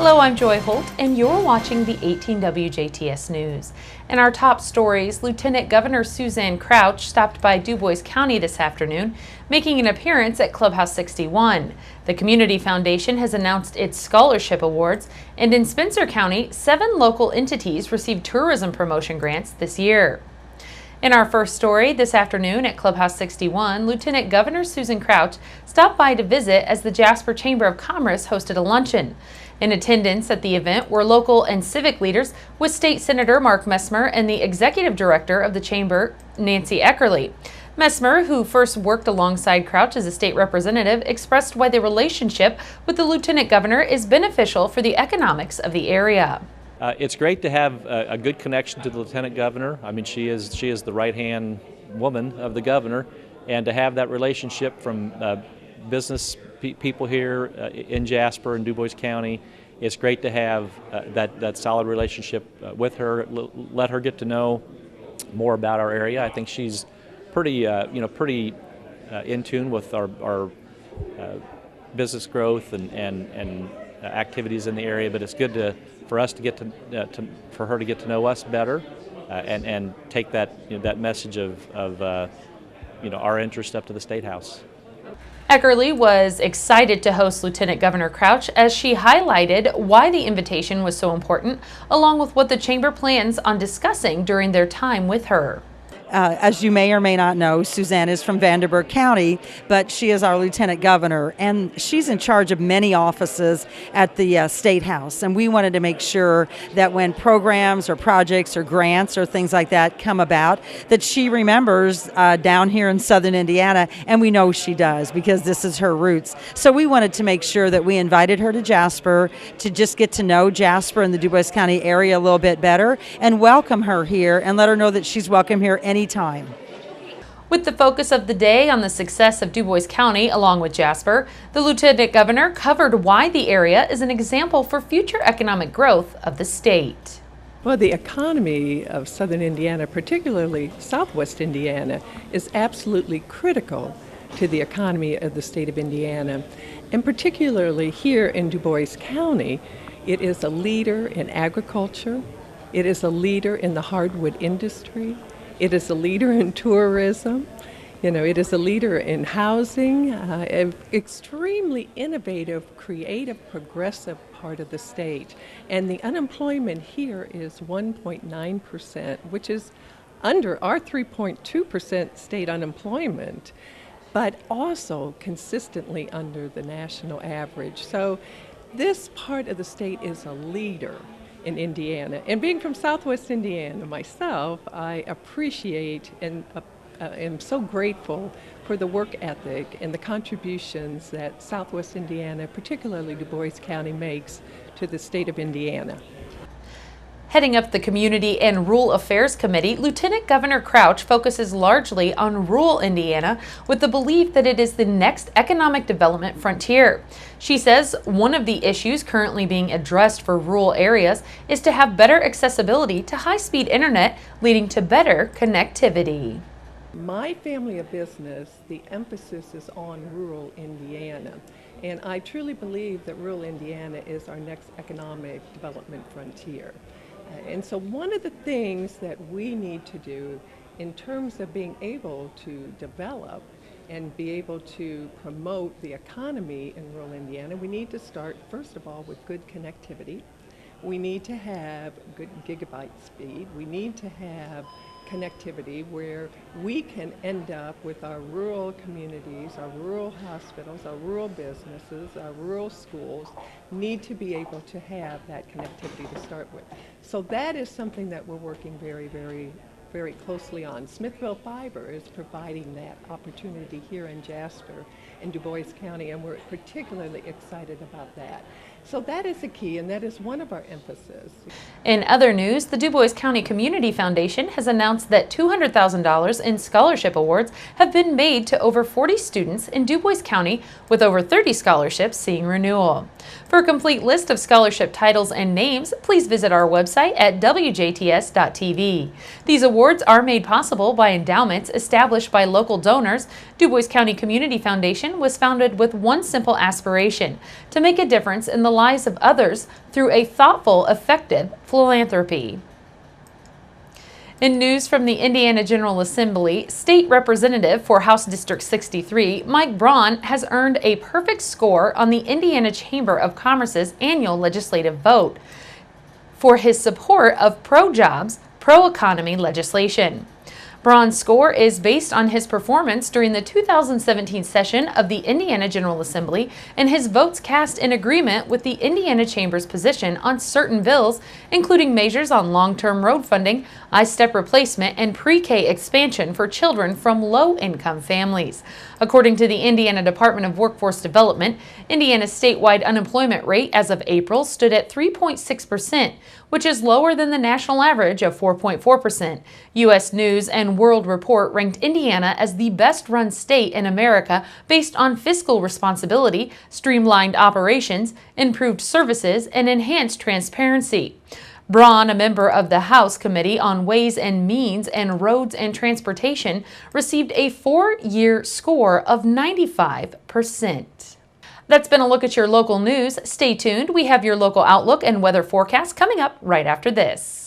Hello, I'm Joy Holt, and you're watching the 18 WJTS News. In our top stories, Lieutenant Governor Suzanne Crouch stopped by DuBois County this afternoon, making an appearance at Clubhouse 61. The Community Foundation has announced its scholarship awards, and in Spencer County, 7 local entities received tourism promotion grants this year. In our first story this afternoon at Clubhouse 61, Lieutenant Governor Susan Crouch stopped by to visit as the Jasper Chamber of Commerce hosted a luncheon. In attendance at the event were local and civic leaders with State Senator Mark Messmer and the Executive Director of the Chamber, Nancy Eckerly. Messmer, who first worked alongside Crouch as a state representative, expressed why the relationship with the Lieutenant Governor is beneficial for the economics of the area. It's great to have a good connection to the Lieutenant Governor. I mean, she is the right-hand woman of the governor, and to have that relationship from business people here in Jasper and DuBois County, it's great to have that solid relationship with her. Let her get to know more about our area. I think she's pretty in tune with our business growth and activities in the area. But it's good for us to get for her to get to know us better, and take that message of our interest up to the State House. Eckerly was excited to host Lieutenant Governor Crouch as she highlighted why the invitation was so important, along with what the Chamber plans on discussing during their time with her. As you may or may not know, Suzanne is from Vanderburgh County, but she is our Lieutenant Governor, and she's in charge of many offices at the State House. And we wanted to make sure that when programs or projects or grants or things like that come about, that she remembers down here in southern Indiana, and we know she does because this is her roots. So we wanted to make sure that we invited her to Jasper to just get to know Jasper and the DuBois County area a little bit better and welcome her here and let her know that she's welcome here anytime. With the focus of the day on the success of DuBois County along with Jasper, the Lieutenant Governor covered why the area is an example for future economic growth of the state. Well, the economy of southern Indiana, particularly southwest Indiana, is absolutely critical to the economy of the state of Indiana. And particularly here in DuBois County, it is a leader in agriculture, it is a leader in the hardwood industry, it is a leader in tourism, it is a leader in housing, an extremely innovative, creative, progressive part of the state. And the unemployment here is 1.9%, which is under our 3.2% state unemployment, but also consistently under the national average. So this part of the state is a leader in Indiana. And being from Southwest Indiana myself, I appreciate and am so grateful for the work ethic and the contributions that Southwest Indiana, particularly DuBois County, makes to the state of Indiana. Heading up the Community and Rural Affairs Committee, Lieutenant Governor Crouch focuses largely on rural Indiana with the belief that it is the next economic development frontier. She says one of the issues currently being addressed for rural areas is to have better accessibility to high-speed internet, leading to better connectivity. My family of business, the emphasis is on rural Indiana. And I truly believe that rural Indiana is our next economic development frontier. And so one of the things that we need to do in terms of being able to develop and be able to promote the economy in rural Indiana, we need to start, first of all, with good connectivity. We need to have good gigabyte speed. We need to have connectivity where we can end up with our rural communities, our rural hospitals, our rural businesses, our rural schools need to be able to have that connectivity to start with. So that is something that we're working very, very, very closely on. Smithville Fiber is providing that opportunity here in Jasper and DuBois County, and we're particularly excited about that. So that is a key, and that is one of our emphasis. In other news, the DuBois County Community Foundation has announced that $200,000 in scholarship awards have been made to over 40 students in DuBois County, with over 30 scholarships seeing renewal. For a complete list of scholarship titles and names, please visit our website at WJTS.TV. These awards are made possible by endowments established by local donors. DuBois County Community Foundation was founded with one simple aspiration: to make a difference in the the lives of others through a thoughtful, effective philanthropy. In news from the Indiana General Assembly, State Representative for House District 63, Mike Braun, has earned a perfect score on the Indiana Chamber of Commerce's annual legislative vote for his support of pro-jobs, pro-economy legislation. Braun's score is based on his performance during the 2017 session of the Indiana General Assembly and his votes cast in agreement with the Indiana Chamber's position on certain bills, including measures on long-term road funding, I-step replacement, and pre-K expansion for children from low-income families. According to the Indiana Department of Workforce Development, Indiana's statewide unemployment rate as of April stood at 3.6%, which is lower than the national average of 4.4%. U.S. News and World Report ranked Indiana as the best-run state in America based on fiscal responsibility, streamlined operations, improved services, and enhanced transparency. Braun, a member of the House Committee on Ways and Means and Roads and Transportation, received a 4-year score of 95%. That's been a look at your local news. Stay tuned. We have your local outlook and weather forecast coming up right after this.